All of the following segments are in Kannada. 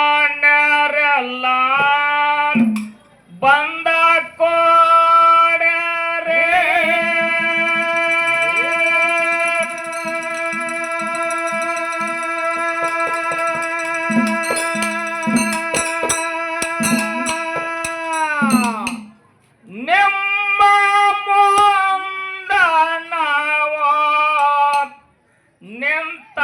ಗಣ್ಯಮಾನ್ಯರೆಲ್ಲ ಬಂದ ಕೋಡ್ಯಾರೆ ನಿಮ್ಮ ಮುಂದ ನಾವು ನಿಂತ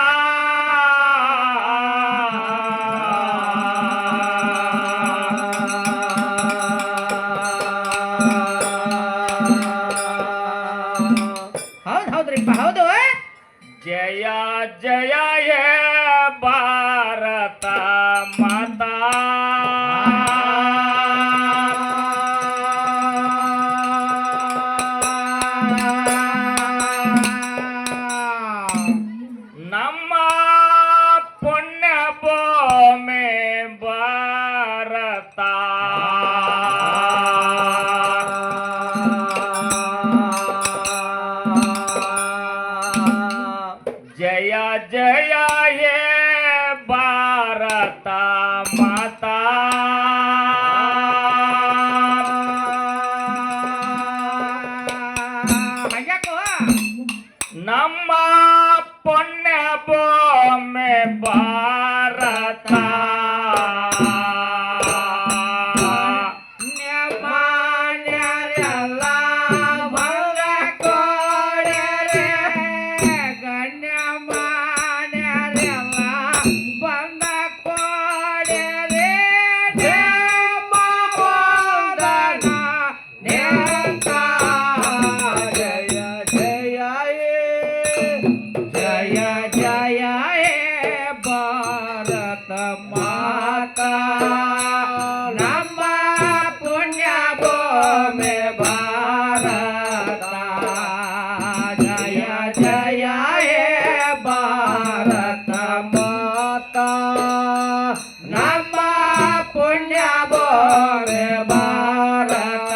ಜಯ ಜಯ ಹೇ ಭಾರತ ಮಾತಾ ನಮ್ಮ ಪುಣ್ಯ ಭೂಮಿ ಭಾರತ ಜಯ ಜಯ ಹೇ ಭಾರತ ಮಾತಾ ನಮ್ಮ ಪುಣ್ಯ ಭೂಮಿ ಭಾರತ ಮಾತಾ ನಮ್ಮ ಪುಣ್ಯ ಭೂಮಿ ಭಾರತ ಜಯ ಜಯ ಹೇ ಭಾರತ ಮಾತಾ ನಮ್ಮ ಪುಣ್ಯ ಭೂಮಿ ಭಾರತ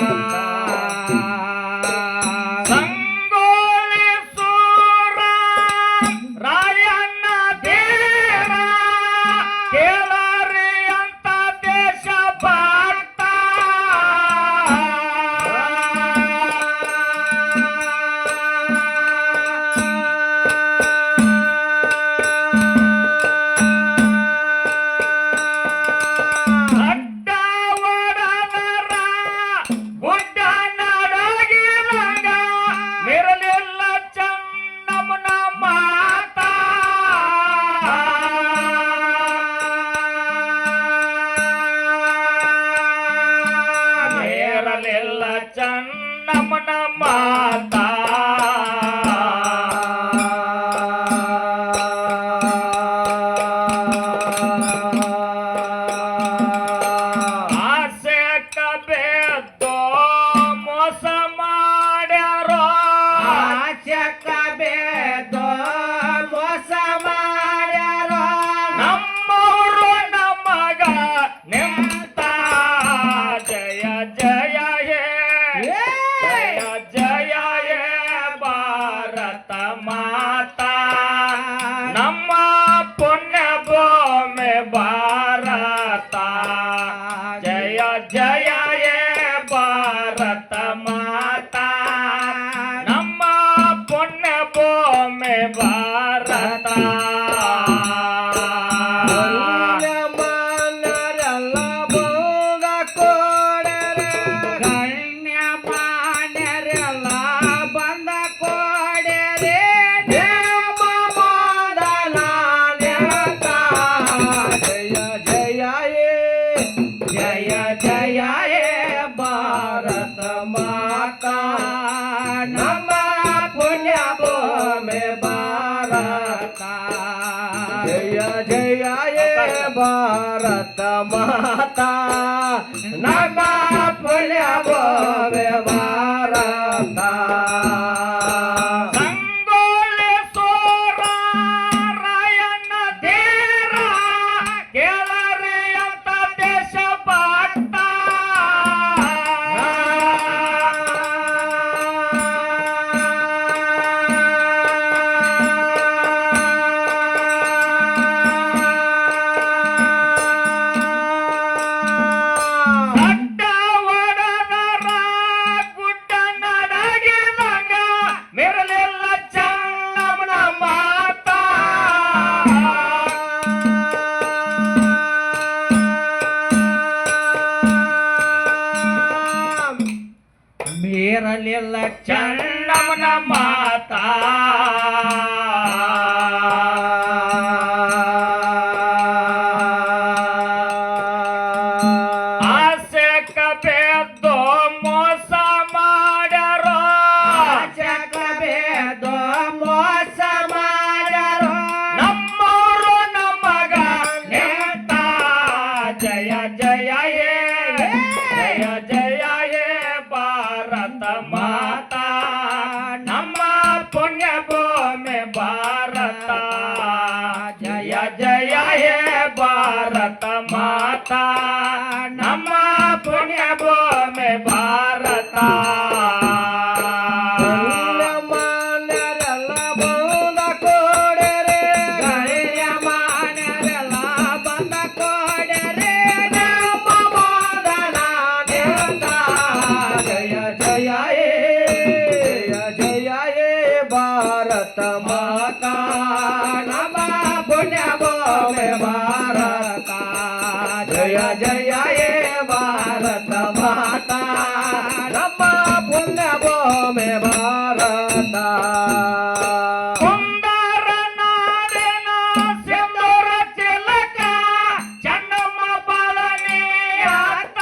ಸಂಗೋಲಿ ಸೂರ ರಾಯಣ್ಣ ಧೀರ ಕೇಳರಿ ಅಂತ ದೇಶ ಭಕ್ತ ಅಡ್ಡ ಒಡದರ ಗುಡ್ಡ ನಡಗಿಲಂಗ ಮಿರಲಿಲ್ಲ ಚನ್ನಮ್ಮನ ಮಾತಾ ಮಿರಲಿಲ್ಲ ಚನ್ನಮ್ಮನ ಮಾತಾ ಆಸೆ ಕಬೇದೋ ಮೋಸ ಮಾಡ್ಯಾರೋ ಆಸೆ ಕಬೇದೋ ಮೋಸ ಮಾಡ್ಯಾರೋ ನಮ್ಮವರು ನಮಗ ನಿಂತ ಜಯ ಜಯ ಹೇ ಜಯ ಜಯ ಹೇ ಭಾರತ ಮಾತಾ ನಮ್ಮ ಪುಣ್ಯ ಭೂಮಿ ಭಾರತ ಜಯ ಜಯ ಹೇ ಭಾರತ ಮಾತಾ ನಮ್ಮ ಪುಣ್ಯ ಭೂಮಿ ಭಾರತ ಗಣ್ಯಮಾನ್ಯರೆಲ್ಲ ಬಂದ ಕೋಡರೆ ಗಣ್ಯಮಾನ್ಯರೆಲ್ಲ ಬಂದ ಕೋಡರೆ ದೇವ ಮೊದಲ ನಿರತ ಜಯ ಜಯ ಹೇ ಜಯ ಜಯ ಹೇ ಭಾರತ ಮಾತಾ ನಮ್ಮ ಪುಣ್ಯ ಭೂಮಿ ಭಾರತ ಜಯ ಜಯ ಹೇ ಭಾರತ ಮಾತಾ ನಮ್ಮ ಪುಣ್ಯ ಭೂಮಿ ಭಾರತ ಸಂಗೋಲಿ ಸೂರ ರಾಯಣ್ಣ ಧೀರ ಕೇಳರಿ ಅಂತ ದೇಶ ಭಕ್ತ ಕೇಳಿಲ್ಲ ಚೆನ್ನಮ್ಮನ ಮಾತಾ ಆಸೆಕ ಬೇದೋ ಮೋಸ ಮಾಡ್ಯಾರೋ ಆಸೆಕ ಬೇದೋ ಮೋಸ ಮಾಡ್ಯಾರೋ ನಮ್ಮವರು ನಮಗ ನೇತ ಜಯ ಜಯ ಹೇ ಜಯ ಜಯ ಹೇ ಭಾರತ ಮಾತಾ ನಮ್ಮ ಪುಣ್ಯ ಭೂಮಿ ಭಾರತ ಜಯ ಜಯ ಹೇ ಭಾರತ ಮಾತಾ ನಮ್ಮ ಪುಣ್ಯ ಭೂಮಿ ಭಾರತ ಮಾನ್ಯರೆಲ್ಲ ಬಂದ ಕೊಡರೆ ಮಾನ್ಯರೆಲ್ಲ ಬಂದ ಕೊಡರೆ ನಮ್ಮ ಮೋದನ ನೇತ ಜಯ ಜಯ ಹೇ ಜಯ ಹೇ ಭಾರತ ಮಾತಾ ನಮ್ಮ ಪುಣ್ಯ ಭೂಮಿ ಭಾರತ ಜಯ ಜಯ ಹೇ ಭಾರತ ಮಾತಾ ನಮ್ಮ ಪುಣ್ಯ ಭೂಮಿ ಭಾರತ ಕುಂದರ ನಾಡಿನ ಸಿಂಧೂರ ಚಿಲಕ ಚೆನ್ನಮ್ಮ ಬಾಳನಿಯಾತ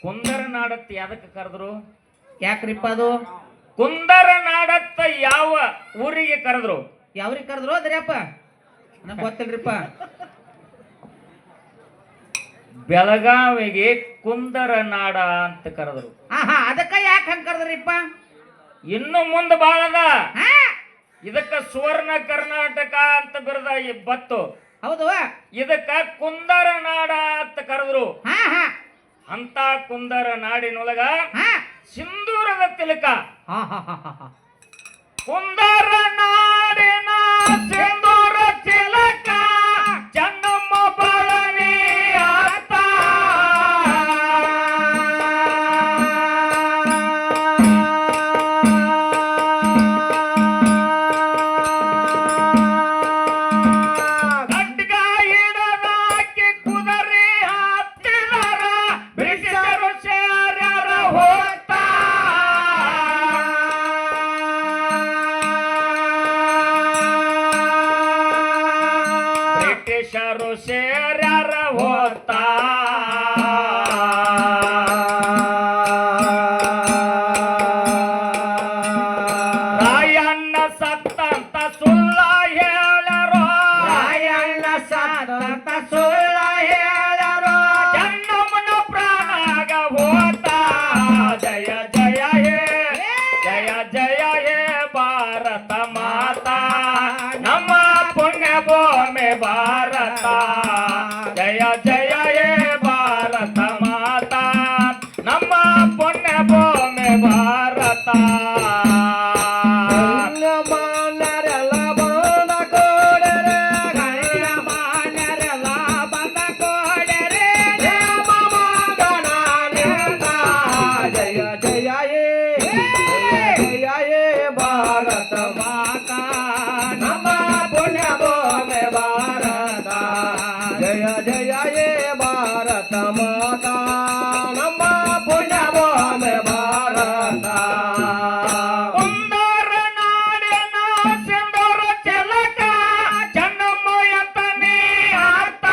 ಕುಂದರ ನಾಡತ್ತ ಯಾದಕ್ಕೆ ಕರೆದ್ರು ಯಾಕ್ರಿಪ್ಪ ಅದು ಕುಂದರ ನಾಡತ್ತ ಯಾವ ಊರಿಗೆ ಕರೆದ್ರು ಯಾವ್ರಿಗೆ ಕರೆದ್ರು ಅದ್ರಪ್ಪ ನಂಗೆ ಗೊತ್ತಿಲ್ರಿಪ್ಪ ಬೆಳಗಾವಿಗೆ ಕುಂದರ ನಾಡ ಅಂತ ಕರೆದ್ರು ಅದಕ್ಕ ಯಾಕೆ ಹಂಗ ಕರೆದ್ರಿಪ್ಪ ಇನ್ನು ಮುಂದೆ ಬಾಳದ ಇದಕ್ಕ ಸುವರ್ಣ ಕರ್ನಾಟಕ ಅಂತ ಬಿರದ ಬತ್ತು ಹೌದು ಇದಕ್ಕ ಕುಂದರ ನಾಡ ಅಂತ ಕರೆದ್ರು ಅಂತ ಕುಂದರ ನಾಡಿನೊಳಗ ಸಿಂಧೂರದ ತಿಲಕ ಕುಂದರ ನಾಡಿನ ಸಿಂಧೂರ ತಿಲಕ ಚೆನ್ನಮ್ಮ ಬಾಳನಿಯಾತ ಖಡ್ಗ ಹಿಡದಾಕಿ ಕುದುರೆ ಹತ್ತಿದರ ಬ್ರಿಟಿಷರು ಸೇರ್ಯಾರ ಹೋಗ್ತಾ ಬ್ರಿಟಿಷರು ಸೇರ್ಯಾರ ಹೋಗ್ತಾ ರಾಯಣ್ಣ ಸತ್ತಂತ ಸುಳ್ಳ ಹೇಳ್ಯಾರೋ ರಾಯಣ್ಣ ಸತ್ತಂತ ಸುಳ್ಳ ಹೇಳ್ಯಾರೋ ಚೆನ್ನಮ್ಮನ ಪ್ರಾಣಾಗ ಹೋತಾ ಜಯ ಜಯ ಹೇ ಜಯ ಜಯ ಹೇ ಭಾರತ ಮಾತಾ ನಮ್ಮ ಪುಣ್ಯ ಭೂಮಿ ಭಾರತ ಜಯ ಜಯ ಹೇ ಭಾರತ ಮಾತಾ ನಮ್ಮ ಪುಣ್ಯ ಭೂಮಿ ಭಾರತ ಮಾನ್ಯರೆಲ್ಲ ಬಂದ ಕೊಡರೆ ಮಾನ್ಯರೆಲ್ಲ ಬಂದ ಕೊಡರೆ ದೇವ ಮಗನ ನೇತ ಜಯ ಜಯ ಹೇ ಜಯ ಹೇ ಭಾರತ ಮಾತಾ ನಮ್ಮ ಪುಣ್ಯ ಭೂಮಿ ಭಾರತ ಜಯ ಜಯ ಹೇ ಭಾರತ ಮಾತಾ ನಮ್ಮ ಪುಣ್ಯ ಭೂಮಿ ಭಾರತ ಕುಂದರ ನಾಡಿನ ಸಿಂಧೂರ ಚಿಲಕ ಚೆನ್ನಮ್ಮ ಎಂತನೇ ಆತ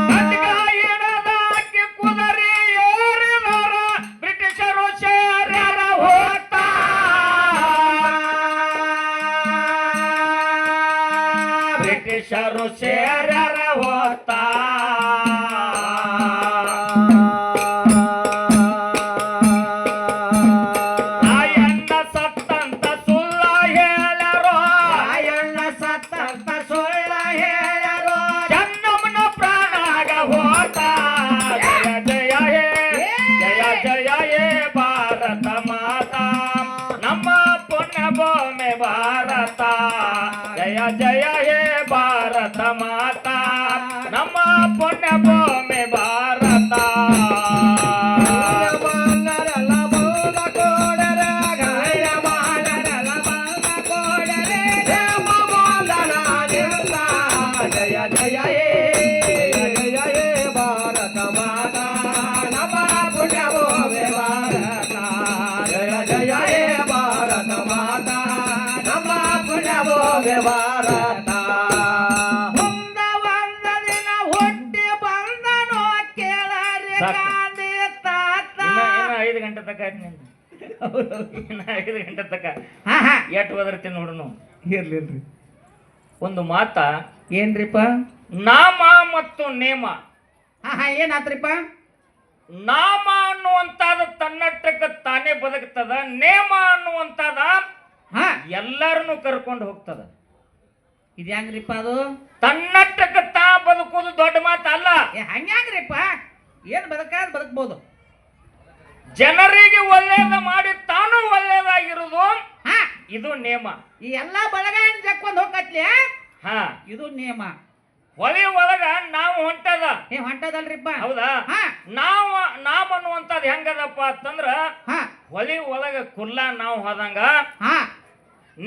ಖಡ್ಗ ಹಿಡದಾಕಿ ಕುದುರೆ ಏರಿದರ ಬ್ರಿಟಿಷರು ಸೇರ್ಯಾರ ಹೋಗ್ತಾ ಬ್ರಿಟಿಷರು ಸೇರ್ಯಾರ ಹೋಗ್ತಾ ರಾಯಣ್ಣ ಸತ್ತಂತ ಸುಳ್ಳ ಹೇಳ್ಯಾರೋ ರಾಯಣ್ಣ ಸತ್ತಂತ ಸುಳ್ಳ ಹೇಳ್ಯಾರೋ ಚೆನ್ನಮ್ಮನ ಪ್ರಾಣಾಗ ಹೋತಾ ಜಯ ಜಯ ಹೇ ಜಯ ಜಯ ಹೇ ಭಾರತ ಮಾತಾ ನಮ್ಮ ಪುಣ್ಯ ಭೂಮಿ ಭಾರತ ಜಯ ಜಯ ಹೇ ಭಾರತ ಮಾತಾ ನಮ್ಮ ಪುಣ್ಯ ಭೂಮಿ ಜಯ ಭಾರತ ಮಾತಾ ನಮ್ಮ ಪುಣ್ಯ ಭೂಮಿ ಭಾರತ ಮುಂದ ಒಂದ ದಿನ ಹುಟ್ಟಿ ಬಂದನು ಕೇಳರಿ ಗಾಂಧಿ ತಾತ 5 ಗಂಟೆ ತಕ ಇನ್ನ 5 ಗಂಟೆ ತಕ ಎಟ್ ಒದರ್ತೀನಿ ನೋಡ್ನು ಇರ್ಲಿಲ್ರಿ ಒಂದು ಮಾತ ಏನ್ರಿಪ್ಪ ನಾಮ ಮತ್ತು ನೇಮ ಏನಾತ್ರಿಪ್ಪ ನಾಮ ಅನ್ನುವಂತಾದ ತನ್ನಟ್ಟಕ್ಕೆ ತಾನೇ ಬದುಕ್ತದ ನೇಮ ಅನ್ನುವಂತಾದ ಎಲ್ಲರನ್ನು ಕರ್ಕೊಂಡು ಹೋಗ್ತದ ಇದು ಹೆಂಗ್ರಿಪ್ಪ ಅದು ತನ್ನಟ್ಟಕ್ಕೆ ತಾ ಬದುಕೋದು ದೊಡ್ಡ ಮಾತಲ್ಲ ಹಂಗ್ಯಾಂಗ್ರಿಪ್ಪ ಏನ್ ಬದುಕಾದ್ ಬದುಕ್ಬೋದು ಜನರಿಗೆ ಒಳ್ಳೇದ ಮಾಡಿ ತಾನು ಒಳ್ಳೇದಾಗಿರುವುದು ಇದು ನೇಮ ಈ ಎಲ್ಲಾ ಬಳಗಾಯಿನ ಜಕ್ಕೊಂಡ್ ಹೋಗತ್ಲಿ ಹಾ ಇದು ನೇಮ ಹೊಳಿ ಒಳಗ ನಾವು ಹೊಂಟದ ಹೊಂಟದಲ್ರಿಪ್ಪ ಹೌದಾ ನಾವ್ ಅನ್ನುವಂಥದ್ದು ಹೆಂಗದಪ್ಪ ಅಂತಂದ್ರ ಹೊಳಿ ಒಳಗ ಕುಲ್ಲ ನಾವು ಹೋದಂಗ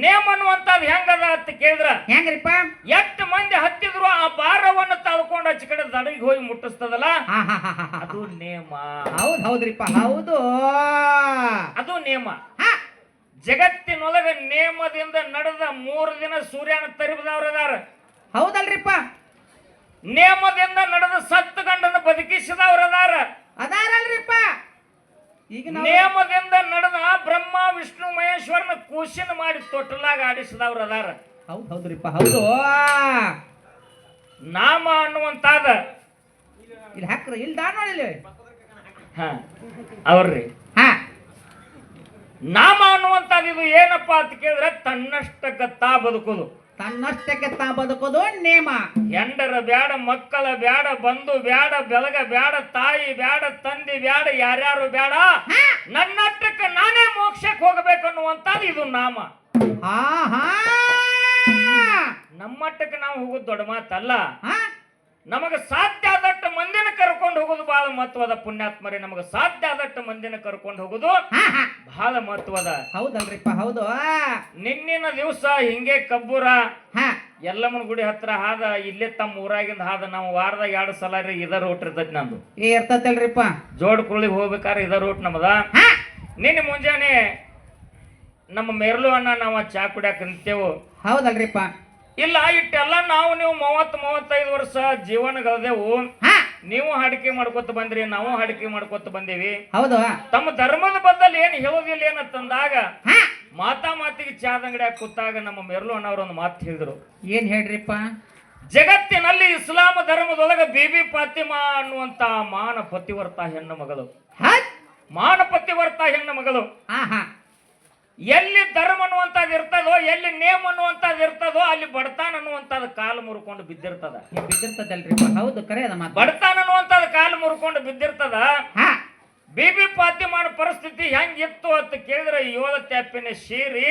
ನೇಮ್ ಅನ್ನುವಂಥದ್ದು ಹೆಂಗದ ಅಂತ ಕೇಳಿದ್ರ ಹೆಂಗ್ರಿಪ್ಪ ಎಷ್ಟು ಮಂದಿ ಹತ್ತಿದ್ರು ಆ ಭಾರವನ್ನು ತಳ್ಕೊಂಡು ಹಚ್ಚ ಕಡೆ ದಡಗಿಗೆ ಹೋಗಿ ಮುಟ್ಟಿಸ್ತದಲ್ಲ ಅದು ನೇಮ ಹೌದ್ರಿಪ್ಪ ಹೌದು ಅದು ನೇಮ ಜಗತ್ತಿನೊಳಗ ನೇಮದಿಂದ ನಡೆದ 3 ದಿನ ಸೂರ್ಯನ ತರಿಬದವ್ರದಾರ ಹೌದಲ್ರಿಪ್ಪ ನೇಮದಿಂದ ನಡೆದ 7 ಗಂಡನ ಬದುಕಿಸಿದವ್ರದಾರ ಅದಾರಲ್ರಿಪ್ಪ ಈಗ ನೇಮದಿಂದ ನಡೆದ ಬ್ರಹ್ಮ ವಿಷ್ಣು ಮಹೇಶ್ವರನ ಕೂಸಿನ ಮಾಡಿ ತೊಟ್ಟಲಾಗ ಆಡಿಸಿದವ್ರದಾರ ಹೌದ್ರಿಪ್ಪ ಹೌದು ನಾಮ ಅನ್ನುವಂತಾದ ಇಲ್ಲಿ ಹಾಕ್ರ ಇಲ್ಲಿ ದಾ ನೋಡಿಲ್ಲ ಅವ್ರಿ ನಾಮ ಅನ್ನುವಂತಾದ ಇದು ಏನಪ್ಪಾ ಅಂತ ಕೇಳಿದ್ರೆ ತನ್ನಷ್ಟಕ್ಕೆ ತಾ ಬದುಕುದು ತನ್ನಷ್ಟಕ್ಕೆ ತಾ ಬದುಕೋದು ನೇಮ ಹೆಂಡರ ಬ್ಯಾಡ ಮಕ್ಕಳ ಬ್ಯಾಡ ಬಂಧು ಬ್ಯಾಡ ಬೆಳಗ ಬ್ಯಾಡ ತಾಯಿ ಬ್ಯಾಡ ತಂದೆ ಬ್ಯಾಡ ಯಾರ್ಯಾರು ಬ್ಯಾಡ ನನ್ನಷ್ಟಕ್ಕೆ ನಾನೇ ಮೋಕ್ಷಕ್ಕೆ ಹೋಗಬೇಕನ್ನುವಂತಾದ ಇದು ನಾಮ ನಮ್ಮಟ್ಟಕ್ಕೆ ನಾವು ಹೋಗೋದು ದೊಡ್ಡ ಮಾತಲ್ಲ ನಮಗೆ ಸಾಧ್ಯ ಆದಷ್ಟು ಮಂದಿನ ಕರ್ಕೊಂಡು ಹೋಗೋದು ಬಹಳ ಮಹತ್ವದ ಪುಣ್ಯಾತ್ಮರಿ ನಮಗೆ ಸಾಧ್ಯ ಆದಷ್ಟು ಮಂದಿನ ಕರ್ಕೊಂಡು ಹೋಗೋದು ಬಹಳ ಮಹತ್ವದ ಹೌದಲ್ರಿಪ್ಪ ಹೌದು ನಿನ್ನಿನ ದಿವಸ ಹಿಂಗೆ ಕಬ್ಬೂರ ಎಲ್ಲಮ್ಮನ ಗುಡಿ ಹತ್ರ ಹಾದ ಇಲ್ಲೇ ತಮ್ಮ ಊರಾಗಿಂದ ಹಾದ ನಾವು ವಾರದಾಗ 2 ಸಲ ಇದ ರೂಟ್ ಇರ್ತೈತಿ ನಮ್ದು ಇರ್ತೈತಲ್ರಿಪ್ಪ ಜೋಡ್ ಕುಳಿಗೆ ಹೋಗ್ಬೇಕಾದ್ರೆ ಇದ ರೂಟ್ ನಮ್ದ ನಿನ್ನೆ ಮುಂಜಾನೆ ನಮ್ಮ ಮೆರ್ಲು ಅಣ್ಣ ನಾವು ಚಾ ಕುಡಿಯಾಕ ನಿಂತೇವು ಹೌದಲ್ರಿಪ್ಪ ಇಲ್ಲ ಇಟ್ಟೆಲ್ಲ ನಾವು ನೀವು 30-35 ವರ್ಷ ಜೀವನಗಳದೆವು ನೀವು ಹಾಡಿಕೆ ಮಾಡ್ಕೊತ ಬಂದ್ರಿ ನಾವು ಹಾಡಿಕೆ ಮಾಡ್ಕೊತ ಬಂದೇವಿ ಹೌದು ತಮ್ಮ ಧರ್ಮದ ಬದ್ದಲ್ಲಿ ಏನ್ ಹೇಳೋದಿಲ್ಲ ಏನಂತಂದಾಗ ಮಾತಿಗೆ ಚಾದ ಅಂಗಡಿಯಾಗ ಕೂತಾಗ ನಮ್ಮ ಮೆರ್ಲು ಅಣ್ಣವ್ರ ಒಂದು ಮಾತು ಹೇಳಿದ್ರು ಏನ್ ಹೇಳ್ರಿಪ್ಪ ಜಗತ್ತಿನಲ್ಲಿ ಇಸ್ಲಾಂ ಧರ್ಮದೊಳಗ ಬೀಬಿ ಫಾತಿಮಾ ಅನ್ನುವಂತ ಮಾನ ಪತಿವರ್ತ ಹೆಣ್ಣು ಮಗಳು ಹೆಣ್ಣು ಮಗಳು ಎಲ್ಲಿ ಧರ್ಮ ಅನ್ನುವಂಥದ್ದು ಇರ್ತದೋ ಎಲ್ಲಿ ನೇಮ್ ಅನ್ನುವಂಥದ್ದು ಇರ್ತದೋ ಅಲ್ಲಿ ಬಡತಾನ ಅನ್ನುವಂಥದ್ದು ಕಾಲು ಮುರ್ಕೊಂಡು ಬಿದ್ದಿರ್ತದಲ್ರಿಪ್ಪ ಹೌದು ಕರೆ ಅದ ಮಾತು ಬಡತಾನ ಅನ್ನುವಂಥದ್ದು ಕಾಲು ಮುರ್ಕೊಂಡು ಬಿದ್ದಿರ್ತದ ಬೀಬಿ ಫಾತಿಮಾನ ಪರಿಸ್ಥಿತಿ ಹೆಂಗಿತ್ತು ಅಂತ ಕೇಳಿದ್ರೆ 7 ತ್ಯಾಪಿನ ಶೀರಿ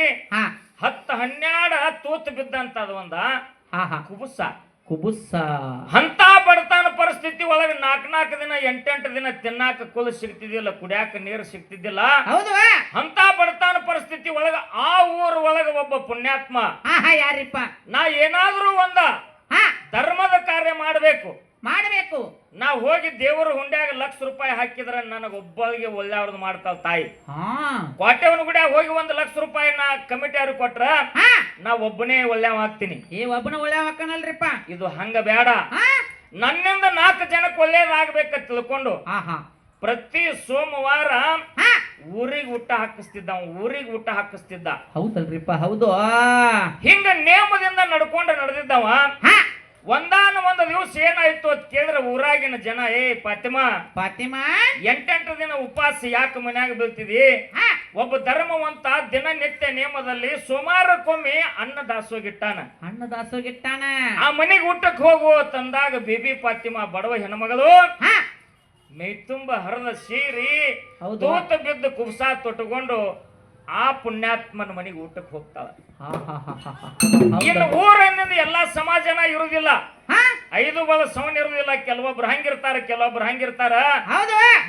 10-12 ತೂತು ಬಿದ್ದಂತದ ಒಂದ ಕುಬುಸ ಅಂತ ಬಡತಾನ ಪರಿಸ್ಥಿತಿ ಒಳಗೆ 4 ದಿನ 8 ದಿನ ತಿನ್ನಾಕ ಕುಲು ಸಿಗ್ತಿದ್ದಿಲ್ಲ ಕುಡಿಯಾಕ ನೀರು ಸಿಗ್ತಿದ್ದಿಲ್ಲ ಹೌದು ಅಂತ ಬಡತಾನ ಪರಿಸ್ಥಿತಿ ಒಳಗ ಆ ಊರ್ ಒಳಗ ಒಬ್ಬ ಪುಣ್ಯಾತ್ಮ ಯಾರಿಪ್ಪ ನಾ ಏನಾದ್ರೂ ಒಂದ ಧರ್ಮದ ಕಾರ್ಯ ಮಾಡಬೇಕು ನಾ ಹೋಗಿ ದೇವರ ಹುಂಡ್ಯಾಗ ₹1,00,000 ಹಾಕಿದ್ರ ನನಗೊಬ್ಬಳಿಗೆ ಒಳ್ಳೆಯವ್ರದ್ದು ಮಾಡ್ತಾಳ ತಾಯಿ ಕೋಟೆವನ ಗುಡಿಯಾಗ ಹೋಗಿ ₹1,00,000 ನಾ ಕಮಿಟಿ ಅವ್ರಿಗೆ ಕೊಟ್ರ ನಾ ಒಬ್ಬನೇ ಒಳ್ಳೆಯವ ಹಾಕ್ತೀನಿ ಒಬ್ಬನ ಒಳ್ಳೆಯವ ಹಾಕನಲ್ರಿಪ್ಪ ಇದು ಹಂಗ ಬೇಡ ನನ್ನಿಂದ 4 ಜನಕ್ಕೆ ಒಳ್ಳೇದಾಗಬೇಕ ತಿಳ್ಕೊಂಡು ಪ್ರತಿ ಸೋಮವಾರ ಊರಿಗೆ ಊಟ ಹಾಕಿಸ್ತಿದ್ದ ಹೌದಲ್ರಿಪ್ಪ ಹೌದು ಹಿಂಗ ನೇಮದಿಂದ ನಡೆದಿದ್ದವ ಒಂದಾನ ದಿವಸ ಏನಾಯ್ತು ಅಂತ ಕೇಳಿದ್ರೆ ಊರಾಗಿನ ಜನ ಫಾತಿಮಾ 8 ದಿನ ಉಪವಾಸ ಯಾಕೆ ಮನ್ಯಾಗ ಬೀಳ್ತಿದಿ ಒಬ್ಬ ಧರ್ಮವಂತ ದಿನನಿತ್ಯ ನೇಮದಲ್ಲಿ ಸೋಮವಾರಕ್ಕೊಮ್ಮೆ ಅನ್ನ ದಾಸೋಗಿಟ್ಟಾನ ಆ ಮನೆಗೆ ಊಟಕ್ಕೆ ಹೋಗು ತಂದಾಗ ಬೀಬಿ ಫಾತಿಮಾ ಬಡವ ಹೆಣ್ಮಗಳು ಮೈ ತುಂಬ ಹರದ ಸೀರಿ ತೂತ ಬಿದ್ದು ಕುಬ್ಸ ತೊಟ್ಟುಕೊಂಡು ಆ ಪುಣ್ಯಾತ್ಮನ ಮನೆಗೆ ಊಟಕ್ಕೆ ಹೋಗ್ತಾಳ ಇನ್ನು ಊರಿನಿಂದ ಎಲ್ಲಾ ಸಮಾಜನ ಇರುವುದಿಲ್ಲ 5 ಬಳ ಸವನ್ ಇರುವುದಿಲ್ಲ ಕೆಲವೊಬ್ರು ಹಂಗಿರ್ತಾರ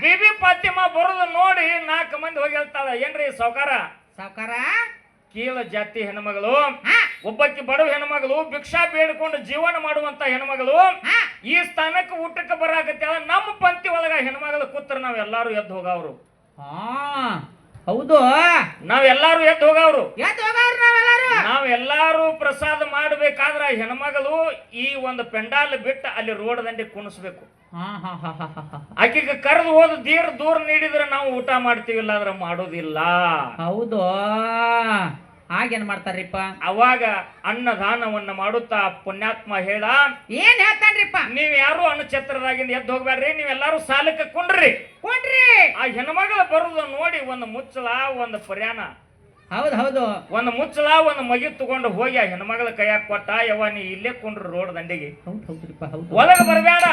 ಬೀಬಿ ಫಾತಿಮಾ ಬರೋದು ನೋಡಿ 4 ಮಂದಿ ಹೋಗಿ ಹೇಳ್ತಾಳ ಏನ್ರಿ ಸಾವ್ಕಾರ ಕೀಳ ಜಾತಿ ಹೆಣ್ಮಗಳು ಒಬ್ಬಕ್ಕೆ ಬಡವ ಹೆಣ್ಮಗಳು ಭಿಕ್ಷಾ ಬೇಡಿಕೊಂಡು ಜೀವನ ಮಾಡುವಂತ ಹೆಣ್ಮಗಳು ಈ ಸ್ಥಾನಕ್ಕೆ ಊಟಕ್ಕೆ ಬರಾಕತ್ಯಾಳ ನಮ್ಮ ಪಂಕ್ತಿ ಒಳಗ ಹೆಣ್ಮಗಳು ಕೂತ್ರ ನಾವ್ ಎಲ್ಲಾರು ಎದ್ದು ಹೋಗವ್ರು ಹೌದು ನಾವೆಲ್ಲಾರು ಎದ್ದು ಹೋಗವ್ರು ಎದ್ದು ಹೋಗವ್ರು ನಾವೆಲ್ಲರೂ. ನಾವೆಲ್ಲಾರು ಪ್ರಸಾದ ಮಾಡಬೇಕಾದ್ರ ಹೆಣ್ಮಗಳು ಈ ಒಂದು ಪೆಂಡಾಲ್ ಬಿಟ್ಟು ಅಲ್ಲಿ ರೋಡ್ ದಂಡೆ ಕುಣಿಸ್ಬೇಕು. ಆಕೆಗೆ ಕರೆದು ಹೋದ ದೂರ ನೀಡಿದ್ರೆ ನಾವು ಊಟ ಮಾಡ್ತೀವಿ, ಇಲ್ಲಾಂದ್ರೆ ಮಾಡೋದಿಲ್ಲ. ಹೌದು ಹಾಗೇನ್ ಮಾಡ್ತಾರ್ರಿಪ್ಪ. ಅವಾಗ ಅನ್ನದಾನವನ್ನ ಮಾಡುತ್ತಾ ಪುಣ್ಯಾತ್ಮ ಹೇಳ ಏನ್ ಹೇಳ್ತಾನ್ರಿಪ್ಪ, ನೀವ್ ಯಾರು ಅನ್ನಛತ್ರದಾಗಿಂದ ಎದ್ದು ಹೋಗ್ಬೇಡ್ರಿ, ನೀವೆಲ್ಲಾರು ಸಾಲಕ್ಕೆ ಕುಂಡ್ರಿ. ಆ ಹೆಣ್ಮಗಳ ಬರುದು ನೋಡಿ ಒಂದು ಮುಚ್ಚಳ ಒಂದು ಪರ್ಯಾಣ, ಹೌದು ಹೌದು, ಒಂದು ಮುಚ್ಚಳ ಒಂದು ಮಗಿ ತಗೊಂಡು ಹೋಗಿ ಆ ಹೆಣ್ಮಗಳ ಕೈಯಾಗ ಕೊಟ್ಟ. ಯವ್ವ ನೀ ಇಲ್ಲೇ ಕುಂಡ್ರಿ ರೋಡ್ ದಂಡಿಗೆ, ಒಳಗ ಬರಬೇಡ,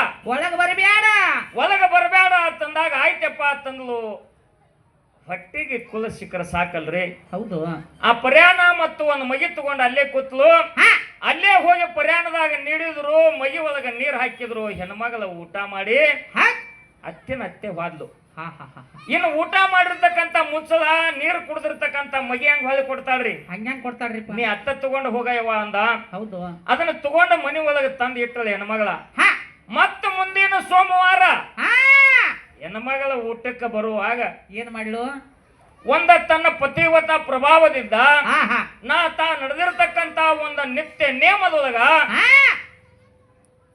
ಒಳಗ ಬರಬೇಡ ಅಂತಂದಾಗ ಆಯ್ತಪ್ಪ ತಂದ್ಲು. ಹೊಟ್ಟಿಗೆ ಕುಲ ಸಿಕ್ಕರ ಸಾಕಲ್ರಿ. ಹೌದು. ಆ ಪರ್ಯಾಣ ಮತ್ತು ಒಂದು ಮಗಿ ತಗೊಂಡು ಅಲ್ಲೇ ಕೂತ್ಲು. ಅಲ್ಲೇ ಹೋಗಿ ಪರ್ಯಾಣದಾಗ ನೀಡಿದ್ರು, ಮಗಿ ಒಳಗ ನೀರ್ ಹಾಕಿದ್ರು. ಹೆಣ್ಮಗಳ ಊಟ ಮಾಡಿ ಅತ್ತೆ ಹೋದ್ಲು. ಇನ್ನು ಊಟ ಮಾಡಿರ್ತಕ್ಕಂತ ಮುಚ್ಚಲ ನೀರು ಕುಡ್ದಿರ್ತಕ್ಕಂತ ಮಗಿ ಹಂಗ ಹೊಳಿ ಕೊಡ್ತಾಳ್ರಿ. ಹಂಗ್ಯಾಂಗ ಕೊಡ್ತಾಳ್ರಿ, ನೀ ಅತ್ತ ತಗೊಂಡು ಹೋಗಯ್ಯವ ಅಂದ. ಹೌದು. ಅದನ್ನ ತಗೊಂಡ ಮನಿ ಒಳಗ ತಂದು ಇಟ್ಟಳ ಹೆಣ್ಮಗಳ. ಮತ್ತ ಮುಂದಿನ ಸೋಮವಾರ ಹೆಣ್ಮಗಳ ಊಟಕ್ಕೆ ಬರುವಾಗ ಏನ್ ಮಾಡ್ಲು, ಒಂದ ತನ್ನ ಪತಿವತ ಪ್ರಭಾವದಿಂದ ತಾ ನಡೆದಿರ್ತಕ್ಕಂತ ಒಂದು ನಿತ್ಯ ನೇಮದೊಳಗ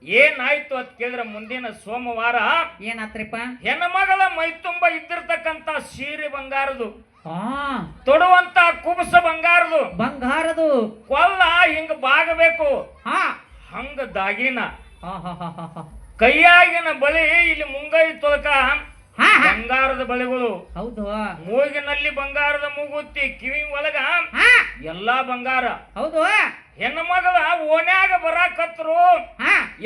ಏನಾಯ್ತು ಅಂತ ಕೇಳಿದ್ರೆ ಮುಂದಿನ ಸೋಮವಾರ ಏನಾತ್ರಿಪ್ಪ, ಹೆಣ್ಮಗಳ ಮೈ ತುಂಬ ಇದ್ದಿರ್ತಕ್ಕಂತ ಸೀರೆ ಬಂಗಾರದು, ತೊಡುವಂತ ಕುಬಸ ಬಂಗಾರದು ಕೊಲ್ಲ ಹಿಂಗ ಬಾಗಬೇಕು, ಹಂಗ ದಾಗಿನ ಕೈಯಾಗಿನ ಬಳಿ ಇಲ್ಲಿ ಮುಂಗೈ ತೊಳಕ ಬಂಗಾರದ ಬಳಿಗಳು. ಹೌದು. ಮೂಗಿನಲ್ಲಿ ಬಂಗಾರದ ಮೂಗುತ್ತಿ, ಕಿವಿ ಒಳಗ ಎಲ್ಲಾ ಬಂಗಾರ. ಹೌದು. ಹೆಣ್ಮಗಳ ಓನ್ಯಾಗ ಬರಾಕತ್ರು.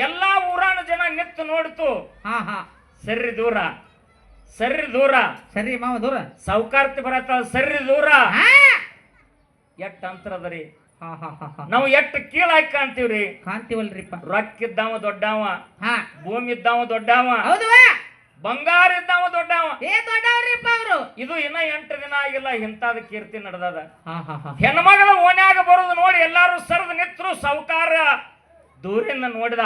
ಎಲ್ಲಾ ಊರಾನ ಜನ ನಿತ್ತು ನೋಡ್ತು. ಸರ್ರಿ ದೂರ, ಸರ್ರಿ ದೂರ, ಸರಿ ಮಾವ ದೂರ, ಸೌಕಾರ್ತಿ ಬರತ್ತ ಸರ್ರಿ ದೂರ. ಎಟ್ಟ ಅಂತರ ಅದರಿ, ನಾವು ಎಟ್ಟು ಕೀಳಾಕಿ ಕಾಣ್ತೀವ್ರಿ. ಕಾಣ್ತೀವಲ್ರಿಪ್ಪ. ರೊಕ್ಕ ಇದ್ದಾವ ದೊಡ್ಡವ, ಭೂಮಿ ಇದ್ದಾವ ದೊಡ್ಡವ, ಬಂಗಾರ ಇದ್ದಾವ ದೊಡ್ಡವ. ದೊಡ್ಡವ್ರಿಪ್ಪ ಅವರು. ಇದು ಇನ್ನ 8 ದಿನ ಆಗಿಲ್ಲ, ಇಂತಾದ ಕೀರ್ತಿ ನಡೆದದ. ಹೆಣ್ಮಗಳ ಓನ್ಯಾಗ ಬರೋದು ನೋಡಿ ಎಲ್ಲಾರು ಸರದ್ ನಿತ್ರು. ಸೌಕಾರ ದೂರಿಂದ ನೋಡಿದ.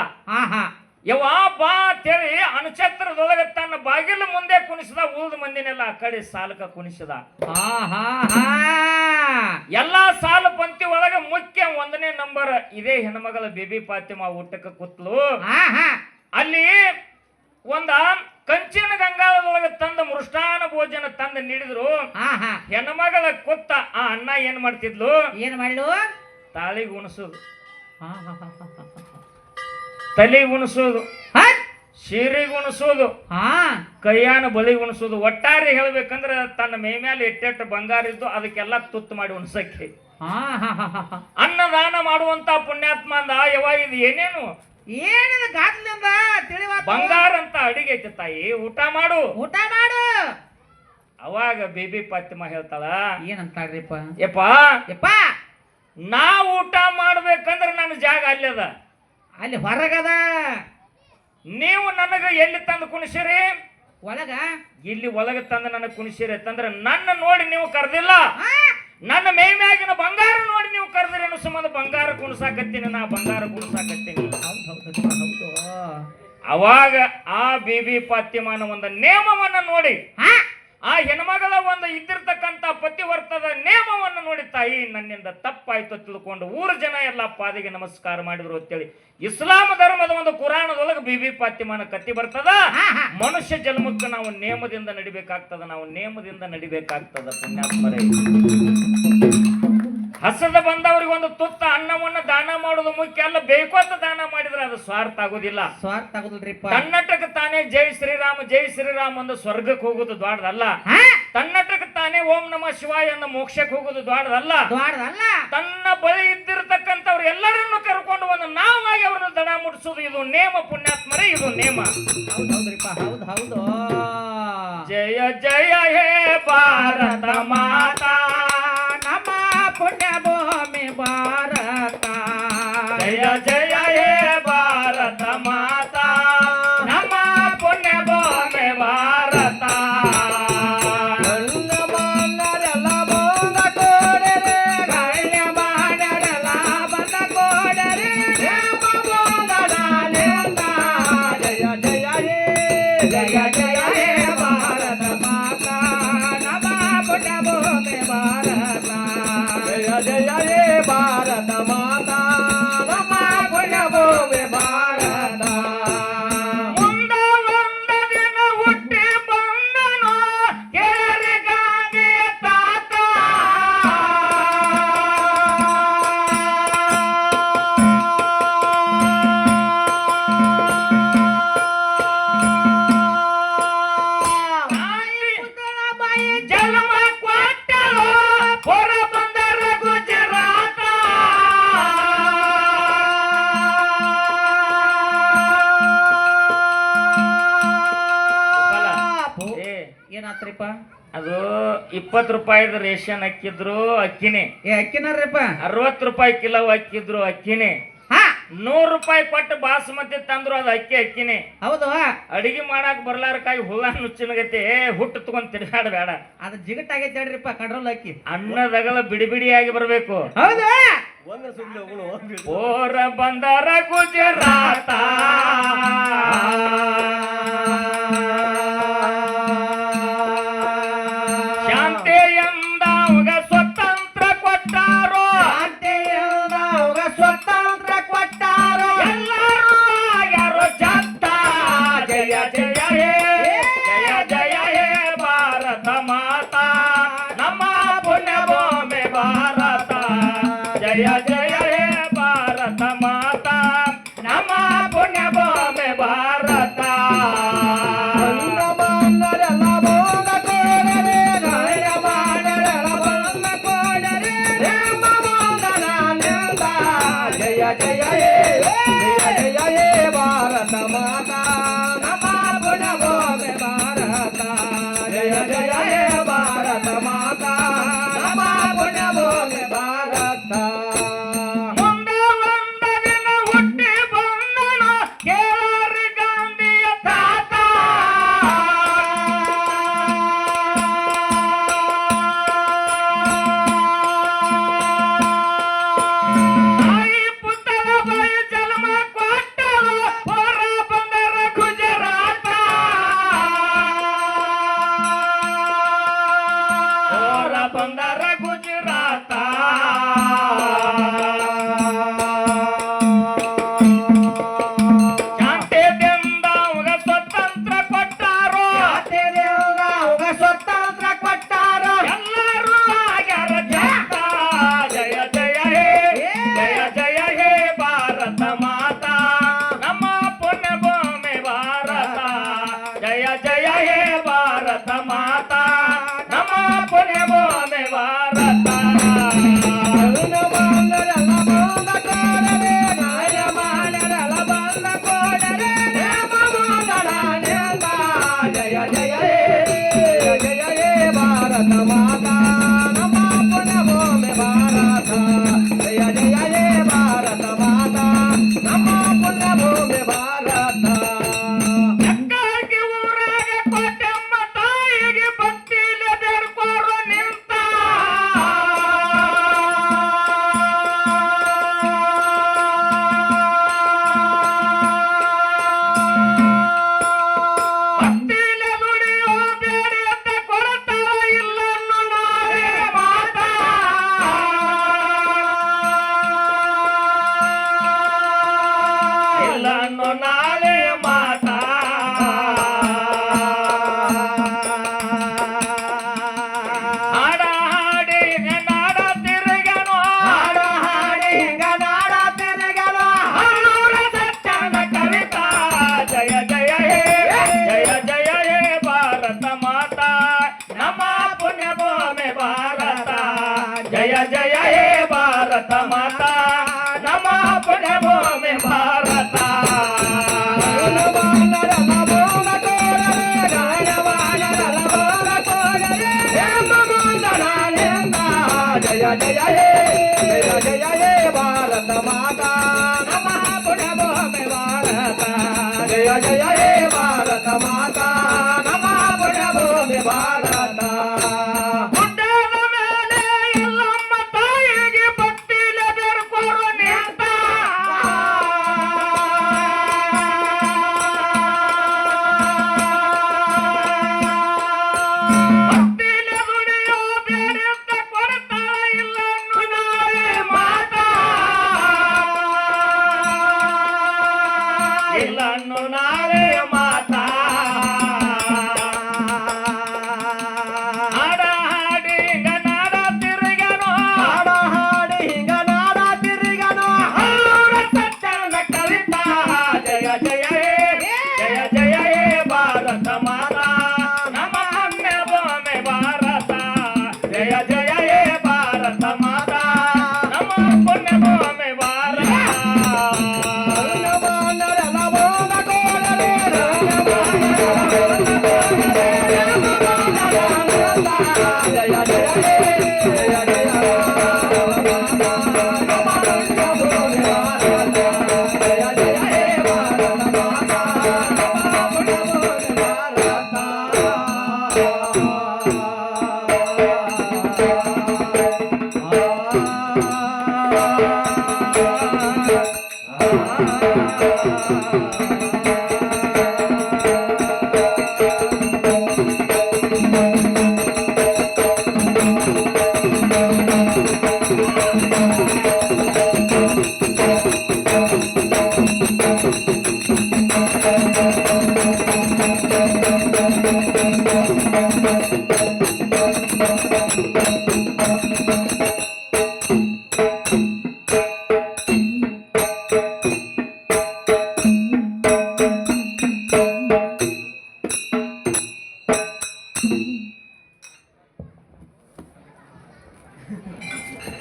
ಯವ್ವ ಬಾ ಅಂತೇಳಿ ಅಣಛತ್ರದೊಳಗ ತನ್ನ ಬಾಗಿಲು ಮುಂದೆ ಕುಣಿಸಿದ. ಉಳಿದ ಮಂದಿನೆಲ್ಲ ಆ ಕಡೆ ಸಾಲಕ ಕುಣಿಸಿದ. ಎಲ್ಲಾ ಸಾಲ ಪಂಕ್ತಿ ಒಳಗ ಮುಖ್ಯ 1ನೇ ನಂಬರ್ ಇದೇ ಹೆಣ್ಮಗಳ ಬೇಬಿ ಫಾತಿಮಾ ಊಟಕ್ಕೆ ಕೂತ್ಲು. ಅಲ್ಲಿ ಒಂದ ಕಂಚಿನ ಗಂಗಾಳದೊಳಗ ತಂದ ಮೃಷ್ಟಾನ ಭೋಜನ ತಂದು ನೀಡಿದ್ರು. ಹೆಣ್ಮಗಳ ಕೂತ ಆ ಅಣ್ಣ ಏನ್ ಮಾಡ್ತಿದ್ಲು, ಏನ್ ಮಾಡ್ಲು, ತಾಳಿಗೆ ಉಣಿಸೋದು, ತಲೆ ಉಣಿಸೋದು, ಸೀರೆಗೆ ಉಣಿಸೋದು, ಕೈಯಾನ ಬಳಿ ಉಣಿಸೋದು. ಒಟ್ಟಾರೆ ಹೇಳ್ಬೇಕಂದ್ರ ತನ್ನ ಮೈ ಮೇಲೆ ಎಟ್ಟೆಟ್ಟು ಬಂಗಾರ ಇದ್ದು ಅದಕ್ಕೆಲ್ಲ ತುತ್ತು ಮಾಡಿ ಉಣಿಸಕ್ಕೆ ಅನ್ನದಾನ ಮಾಡುವಂತ ಪುಣ್ಯಾತ್ಮ ಅಂದ. ಯವ್ವ ಇದು ಏನೇನು ಏನದ ಗಾತ್ಲಿಂದ ತಿಳಿವ ಬಂಗಾರ ಅಂತ ಅಡಿಗೆ ಐತಿ ತಾಯಿ, ಊಟ ಮಾಡು, ಊಟ ಮಾಡು. ಅವಾಗ ಬೇಬಿ ಫಾತಿಮಾ ಹೇಳ್ತಾಳ, ಏನಂತಾಳ್ರಿಪ್ಪ, ಯಪ್ಪ ನಾ ಊಟ ಮಾಡ್ಬೇಕಂದ್ರ ನನ್ನ ಜಾಗ ಅಲ್ಲದ, ಅಲ್ಲಿ ಹೊರಗದ. ನೀವು ನನಗ ಎಲ್ಲಿ ತಂದು ಕುಣಿಸಿರಿ, ಒಳಗ. ಇಲ್ಲಿ ಒಳಗ ತಂದು ನನಗೆ ಕುಣಿಸಿರಿ ಅಂತಂದ್ರ ನನ್ನ ನೋಡಿ ನೀವು ಕರ್ದಿಲ್ಲ, ನನ್ನ ಮೈ ಮ್ಯಾಗಿನ ಬಂಗಾರ ನೋಡಿ ನೀವು ಕರೆದ್ರಿ ಅನ್ನೋ ಸಂಬಂಧ ಬಂಗಾರ ಕುಣಿಸಾಕತ್ತೀನಿ, ನಾ ಬಂಗಾರ ಕುಣಿಸಾಕತ್ತೀನಿ. ಅವಾಗ ಆ ಬೇಬಿ ಫಾತಿಮಾನ ಒಂದು ನೇಮವನ್ನ ನೋಡಿ, ಆ ಹೆಣ್ಮಗಳ ಒಂದು ಇದ್ದಿರ್ತಕ್ಕಂಥ ಪತಿವರ್ತದ ನೇಮವನ್ನು ನೋಡಿ ತಾಯಿ ನನ್ನಿಂದ ತಪ್ಪಾಯ್ತು ತಿಳ್ಕೊಂಡು ಊರ ಜನ ಎಲ್ಲ ಪಾದಿಗೆ ನಮಸ್ಕಾರ ಮಾಡಿದ್ರು ಅಂತೇಳಿ ಇಸ್ಲಾಂ ಧರ್ಮದ ಒಂದು ಕುರಾನದೊಳಗೆ ಬೇಬಿ ಫಾತಿಮಾನ ಕತ್ತಿ ಬರ್ತದ. ಮನುಷ್ಯ ಜನ್ಮಕ್ಕೆ ನಾವು ನೇಮದಿಂದ ನಡಿಬೇಕಾಗ್ತದ, ನಾವು ನೇಮದಿಂದ ನಡಿಬೇಕಾಗ್ತದ. ಪುಣ್ಯಾತ್ಮರೇ, ಹಸದ ಬಂದವರಿಗೆ ಒಂದು ತುತ್ತ ಅನ್ನವನ್ನ ದಾನ ಮಾಡೋದು ಮುಖ್ಯ ಅಲ್ಲ, ಬೇಕೋತ ದಾನ ಮಾಡಿದ್ರೆ ಅದು ಸ್ವಾರ್ಥ ಆಗೋದಿಲ್ಲ. ಸ್ವಾರ್ಥ ಆಗೋದಿಲ್ರಿಪ್ಪ. ತನ್ನಟಕ್ಕೆ ತಾನೇ ಜೈ ಶ್ರೀರಾಮ್ ಜೈ ಶ್ರೀರಾಮ್ ಒಂದು ಸ್ವರ್ಗಕ್ಕೆ ಹೋಗೋದು ದ್ವಾಡದಲ್ಲ, ತನ್ನಟಕ್ಕೆ ತಾನೇ ಓಂ ನಮಃ ಶಿವಾಯ ಅಂದ ಮೋಕ್ಷಕ್ಕೆ ಹೋಗೋದು ದ್ವಾಡದಲ್ಲ. ತನ್ನ ಬಳಿ ಇದ್ದಿರ್ತಕ್ಕಂಥವ್ರು ಎಲ್ಲರನ್ನು ಕರ್ಕೊಂಡು ಒಂದು ನಾವಾಗಿ ಅವ್ರನ್ನ ದಡ ಮುಟ್ಟಿಸೋದು ಇದು ನೇಮ. ಪುಣ್ಯಾತ್ಮರೇ, ಇದು ನೇಮ. ಹೌದೌದ್ರಿಪ್ಪ, ಹೌದು ಹೌದು. ಜಯ ಜಯ ಹೇ ಭಾರತ ಮಾತಾ, ನಮ್ಮ ಪುಣ್ಯ ಭೂಮಿ ಭಾರತ. ಜಯ ಜಯ ಹೇ ಭಾರತ ಮಾತಾ, ನಮ್ಮ ಪುಣ್ಯ ಭೂಮಿ ಭಾರತ. ಜಯ ಜಯ ಹೇ ಭಾರತ ಮಾತಾ, ನಮ್ಮ ಪುಣ್ಯ ಭೂಮಿ ಭಾರತ ಮಾತಾ ನಮ್ಮ ಪುಣ್ಯಭೂಮಿ ಭಾರತ ಮುಂದ ಒಂದ ದಿನ ಹುಟ್ಟಿ ಬಂದನು ಕೇರಿ ಗಾಂಧಿಯ ತಾತ ಬಾಯಿ ಜನ್ಮ ಕೊಟ್ಟಳು ಹೊರ ಬಂದರ ಗುಜರಾತ ಏ, ಏನಾತ್ರಿಪ್ಪ ಅದು 20 ರೂಪಾಯಿದ ರೇಷನ್ ಹಾಕಿದ್ರು ಅಕ್ಕಿನೇ, ಅಕ್ಕಿನಾರ್ರಿಪ್ಪ 60 ರೂಪಾಯಿ ಕಿಲೋ ಹಾಕಿದ್ರು ಅಕ್ಕಿನೇ, ಹಾ 100 ರೂಪಾಯಿ ಕೊಟ್ಟು ಬಾಸುಮತಿ ತಂದ್ರು ಅದು ಅಕ್ಕಿನೇ. ಹೌದು ಅಡಿಗೆ ಮಾಡಾಕ ಬರ್ಲಾರಕ್ಕಾಗಿ ಹುಲ್ಲ ನುಚ್ಚಿನಗತ್ತೆ ಹುಟ್ಟು ತಗೊಂಡ್ ತಿರ್ಗಾಡಬೇಡ. ಅದು ಜಿಗಟ್ಟಾಗೈತೆ ಹೇಳ್ರಿಪ್ಪ ಕಂಟ್ರೋಲ್ ಅಕ್ಕಿ ಅನ್ನದಗಲ ಬಿಡಿ ಬಿಡಿಯಾಗಿ ಬರ್ಬೇಕು. ಹೌದು ಓರ ಬಂದರ ಗುಜರಾತ ಶಾಂತಿ ಎಂದವಾಗ ಸ್ವತಂತ್ರ ಕೊಟ್ಟಾರೋ, ಸ್ವತಂತ್ರ ಕೊಟ್ಟಾರು ಎಲ್ಲರೂ ಆಗ್ಯಾರೋ ಜತ್ತ. ಜಯ ಜಯ ಹೇ ಜಯ ಜಯ ಹೇ ಭಾರತ ಮಾತಾ ನಮ್ಮ ಪುಣ್ಯಭೂಮಿ ಭಾರತ. ಜಯ ಜಯ ಹೇ ಭಾರತ ಮಾತಾ ನಮ್ಮ ಪುಣ್ಯಭೂಮಿ ಭಾರತ. ಜಯ ಜಯ ಹೇ ಜಯ ಜಯ ಹೇ ಭಾರತ ಮಾತಾ ನಮ್ಮ ಪುಣ್ಯಭೂಮಿ ಭಾರತ. ಜಯ ಜಯ ಹೇ ಭಾರತ ಮಾತಾ ನಮ್ಮ ಪುಣ್ಯಭೂಮಿ ಭಾರತ. ಮುಂದ ಒಂದ ದಿನ ಹುಟ್ಟಿ ಬಂದನು ಕೇಳರಿ ಗಾಂಧಿಯ ತಾತ. ತಾಯಿ ಪುತ್ರನ ಬಾಯಿ ಜನ್ಮ ಕೊಟ್ಟಳು ಹೊರ ಬಂದರ ಗುಜರಾತ. ಹೊರ ಬಂದರ ಗುಜರಾತ. ಶಾಂತಿದಿಂದ ಅವಾಗ ಸ್ವತಂತ್ರ ಕೊಟ್ಟಾರೋ, ಸ್ವತಂತ್ರ ಕೊಟ್ಟಾರು ಎಲ್ಲರೂ ಆಗ್ಯಾರ ಜತ್ತ. ಜಯ ಜಯ ಹೇ ಜಯ ಜಯ ಹೇ ಭಾರತ ಮಾತಾ ನಮ್ಮ ಪುಣ್ಯಭೂಮಿ ಭಾರತ. ಜಯ ಜಯ ಹೇ ಭಾರತ ಮಾತಾ ನಮ್ಮ ಪುಣ್ಯಭೂಮಿ ಭಾರತ. ಜಯ ಜಯ ಹೇ ಜಯ ಹೇ ಭಾರತ ಮಾತಾ ನಮ್ಮ ಪುಣ್ಯಭೂಮಿ ಭಾರತ. ಜಯ ಜಯ ಹೇ ಭಾರತ ಮಾತಾ ನಮ್ಮ ಪುಣ್ಯಭೂಮಿ ಭಾರತ. ಅಕ್ಕಾಗಿ ಊರಾಗ ಕೊಟ್ಟಮ್ಮ ತಾಯಿಗೆ ಭಕ್ತಿಲೆ ಬೇಡ್ಕೋರು ನಿಂತ. ಭಕ್ತಿಲೆ ದುಡಿಯೋ ಬೇಡಿ ಅಂತ ಕೊಡ್ತಾಳ ಇಲ್ಲನ್ನು ನಾವೇ ಮಾತಾ. ಇಲ್ಲನ್ನು ನಾಳೆ ಮಾತಾ. ಹಾಡ ಹಾಡಿ ನಾಡ ತಿರುಗನು, ಹಾಡ ಹಾಡಿ ನಾಡ ತಿರುಗಲು ಹಲ್ಲೂರ ಸತ್ಯನ ಕವಿತಾ. ಜಯ ಜಯ ಹೇ ಜಯ ಜಯ ಹೇ ಭಾರತ ಮಾತಾ ನಮ್ಮ ಪುಣ್ಯಭೂಮಿ ಭಾರತ. ಜಯ ಜಯ ಹೇ ಭಾರತ ಮಾತಾ ನಮ್ಮ ಪುಣ್ಯಭೂಮಿ ಭಾರತ. ಜಯ ಜಯ ಹೇ ಜಯ ಜಯ ಹೇ ಭಾರತ ಮಾತಾ ನಮ್ಮ ಪುಣ್ಯಭೂಮಿ ಭಾರತ. ಜಯ ಜಯ ಹೇ ಭಾರತ ಮಾತಾ ನಮ್ಮ ಪುಣ್ಯಭೂಮಿ ಭಾರತ. ಗುಡ್ಡದ ಮೇಲೆ ಎಲ್ಲಮ್ಮ ತಾಯಿಗೆ ಭಕ್ತಿಲೆ ಬೇಡ್ಕೋರು ನಿಂತ. ಭಕ್ತಿಲೆ ದುಡಿಯೋ ಬೇಡಿ ಅಂತ ಕೊಡ್ತಾಳ ಇಲ್ಲನ್ನು ನಾವೇ ಮಾತಾ.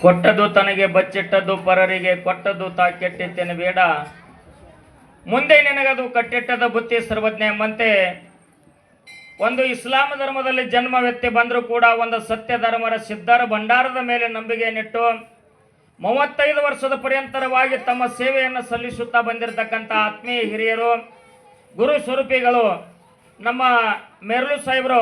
ಕೊಟ್ಟದ್ದು ತನಗೆ ಬಚ್ಚಿಟ್ಟದ್ದು ಪರರಿಗೆ ಕೊಟ್ಟದ್ದು ತಾ ಕೆಟ್ಟಿದ್ದೇನೆ ಬೇಡ ಮುಂದೆ ನಿನಗದು ಕಟ್ಟಿಟ್ಟದ ಬುತ್ತಿ ಸರ್ವಜ್ಞ ಎಂಬಂತೆ ಒಂದು ಇಸ್ಲಾಂ ಧರ್ಮದಲ್ಲಿ ಜನ್ಮವೆತ್ತಿ ಬಂದರೂ ಕೂಡ ಒಂದು ಸತ್ಯ ಧರ್ಮರ ಸಿದ್ಧರ ಭಂಡಾರದ ಮೇಲೆ ನಂಬಿಕೆಯನ್ನಿಟ್ಟು 35 ವರ್ಷದ ಪರ್ಯಂತರವಾಗಿ ತಮ್ಮ ಸೇವೆಯನ್ನು ಸಲ್ಲಿಸುತ್ತಾ ಬಂದಿರತಕ್ಕಂಥ ಆತ್ಮೀಯ ಹಿರಿಯರು ಗುರು ಸ್ವರೂಪಿಗಳು ನಮ್ಮ ಮೆರ್ಲು ಸಾಹೇಬರು